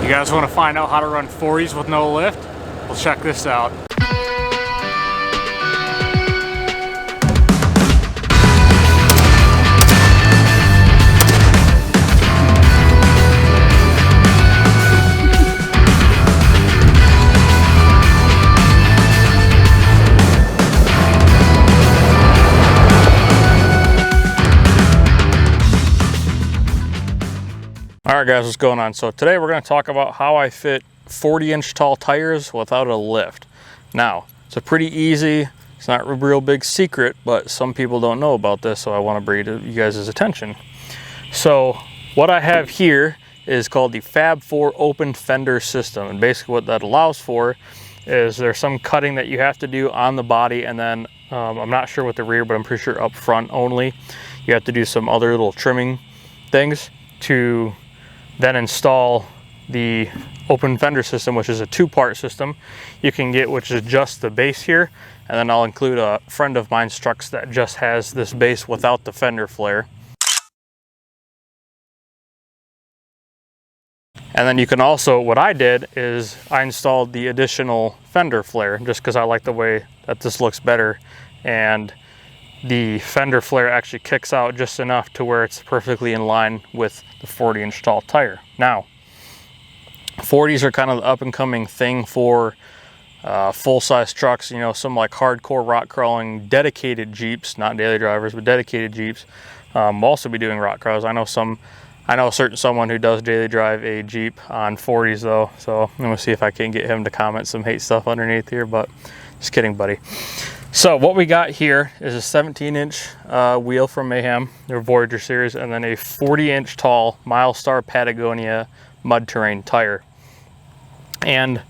You guys want to find out how to run 40s with no lift? Well, check this out. Alright guys, what's going on? So today we're going to talk about how I fit 40-inch tall tires without a lift. Now, it's a pretty easy, it's not a real big secret, but some people don't know about this, so I want to bring it to you guys' attention. So what I have here is called the FabFours open fender system, and basically what that allows for is there's some cutting that you have to do on the body, and then I'm not sure with the rear, but I'm pretty sure up front only you have to do some other little trimming things to then install the open fender system, which is a two-part system you can get, which is just the base here, and then I'll include a friend of mine's trucks that just has this base without the fender flare. And then you can also, what I did is I installed the additional fender flare just because I like the way that this looks better, and the fender flare actually kicks out just enough to where it's perfectly in line with the 40-inch tall tire. Now, 40s are kind of the up-and-coming thing for full-size trucks, you know, some like hardcore rock crawling dedicated Jeeps, not daily drivers, but dedicated Jeeps. Will also be doing rock crawls. I know someone who does daily drive a Jeep on 40s though, so I'm gonna see if I can get him to comment some hate stuff underneath here, but just kidding, buddy. So what we got here is a 17-inch wheel from Mayhem, their Voyager series, and then a 40-inch tall Milestar Patagonia mud terrain tire. And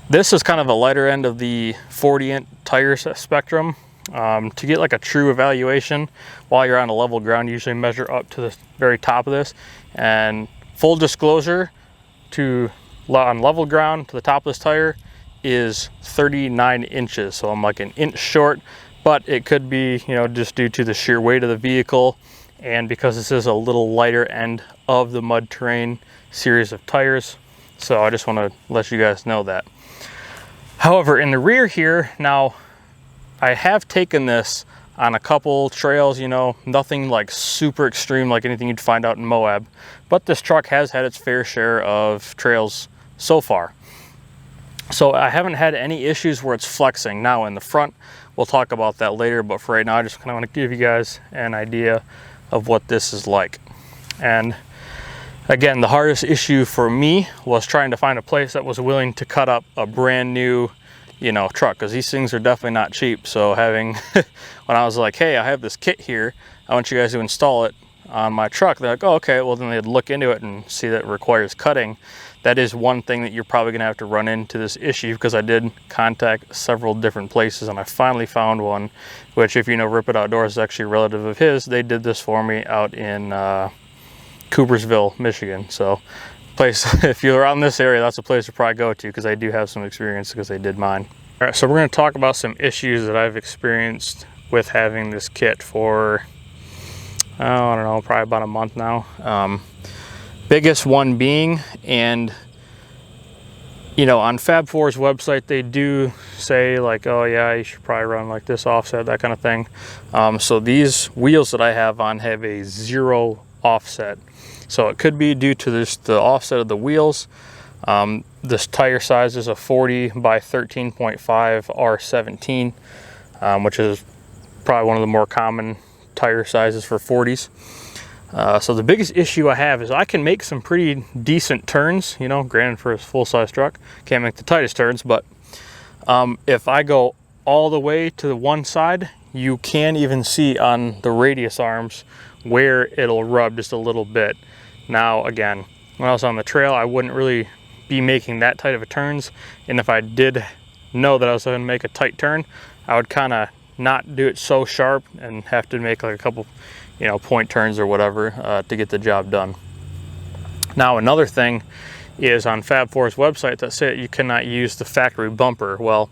this is kind of the lighter end of the 40-inch tire spectrum. To get like a true evaluation while you're on a level ground, you usually measure up to the very top of this. And full disclosure, on level ground to the top of this tire is 39 inches, so I'm like an inch short, but it could be, you know, just due to the sheer weight of the vehicle, and because this is a little lighter end of the mud terrain series of tires. So I just want to let you guys know that. However, in the rear here, now I have taken this on a couple trails, you know, nothing like super extreme like anything you'd find out in Moab, but this truck has had its fair share of trails so far. So I haven't had any issues where it's flexing. Now in the front, we'll talk about that later, but for right now, I just kind of want to give you guys an idea of what this is like. And again, the hardest issue for me was trying to find a place that was willing to cut up a brand new, you know, truck, because these things are definitely not cheap. So having, when I was like, hey, I have this kit here, I want you guys to install it on my truck, they're like, oh, okay. Well, then they'd look into it and see that it requires cutting. That is one thing that you're probably gonna have to run into this issue, because I did contact several different places and I finally found one, which, if you know Rip It Outdoors, is actually a relative of his. They did this for me out in Coopersville, Michigan. So place, if you're around this area, that's a place to probably go to, because I do have some experience because they did mine. All right, so we're gonna talk about some issues that I've experienced with having this kit for, I don't know, probably about a month now. Biggest one being, and you know, on FabFours website, they do say like, oh yeah, you should probably run like this offset, that kind of thing. So these wheels that I have on have a 0 offset. So it could be due to the offset of the wheels. This tire size is a 40 by 13.5 R17, which is probably one of the more common tire sizes for 40s. So the biggest issue I have is I can make some pretty decent turns, you know, granted for a full-size truck, can't make the tightest turns, but if I go all the way to the one side, you can even see on the radius arms where it'll rub just a little bit. Now, again, when I was on the trail, I wouldn't really be making that tight of a turns, and if I did know that I was going to make a tight turn, I would kind of not do it so sharp and have to make like a couple, you know, point turns or whatever to get the job done. Now, another thing is on FabFours website that say you cannot use the factory bumper. Well,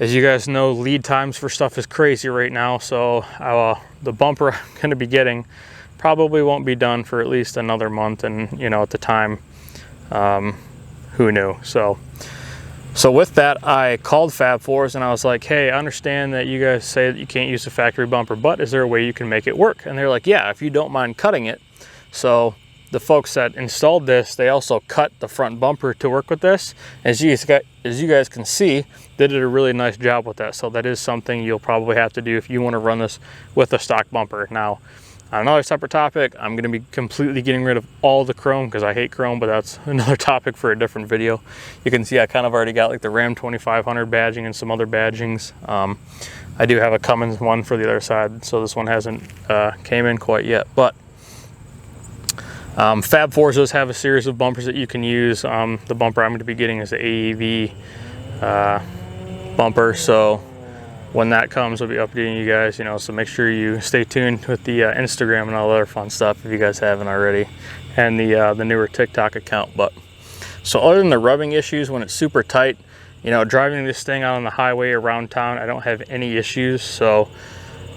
as you guys know, lead times for stuff is crazy right now, so the bumper I'm going to be getting probably won't be done for at least another month, and you know, at the time who knew? So with that, I called FabFours and I was like, hey, I understand that you guys say that you can't use the factory bumper, but is there a way you can make it work? And they're like, yeah, if you don't mind cutting it. So the folks that installed this, they also cut the front bumper to work with this. As you guys can see, they did a really nice job with that. So that is something you'll probably have to do if you want to run this with a stock bumper. Now, on another separate topic, I'm going to be completely getting rid of all the chrome because I hate chrome, but that's another topic for a different video. You can see I kind of already got like the Ram 2500 badging and some other badgings. I do have a Cummins one for the other side, so this one hasn't came in quite yet. But FabFours does have a series of bumpers that you can use. The bumper I'm going to be getting is the AEV bumper, so when that comes, I'll be updating you guys, you know, so make sure you stay tuned with the Instagram and all the other fun stuff if you guys haven't already, and the newer TikTok account. But so other than the rubbing issues when it's super tight, you know, driving this thing out on the highway around town, I don't have any issues. So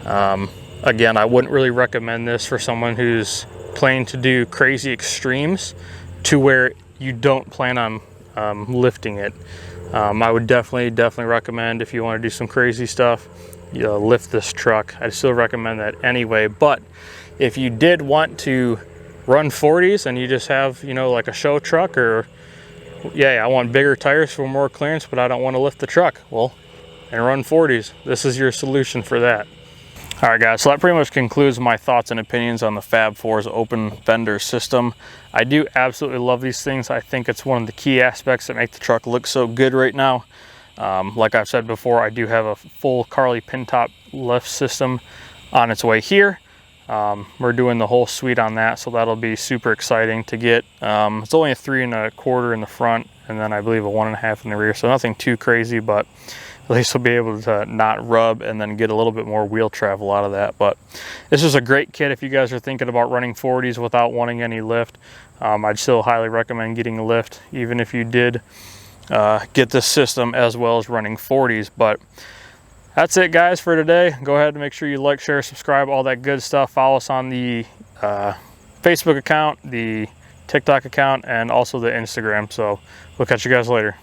again, I wouldn't really recommend this for someone who's planning to do crazy extremes to where you don't plan on lifting it. I would definitely recommend, if you want to do some crazy stuff, you know, lift this truck. I'd still recommend that anyway. But if you did want to run 40s and you just have, you know, like a show truck, or yeah, I want bigger tires for more clearance, but I don't want to lift the truck, well, and run 40s, this is your solution for that. All right, guys, so that pretty much concludes my thoughts and opinions on the FabFours open fender system. I do absolutely love these things. I think it's one of the key aspects that make the truck look so good right now. Like I've said before, I do have a full Carly pin top lift system on its way here. We're doing the whole suite on that, so that'll be super exciting to get. It's only a 3 1/4 in the front, and then I believe a 1 1/2 in the rear, so nothing too crazy, but at least we'll be able to not rub and then get a little bit more wheel travel out of that. But this is a great kit if you guys are thinking about running 40s without wanting any lift. I'd still highly recommend getting a lift, even if you did get this system as well as running 40s. But that's it, guys, for today. Go ahead and make sure you like, share, subscribe, all that good stuff. Follow us on the Facebook account, the TikTok account, and also the Instagram. So we'll catch you guys later.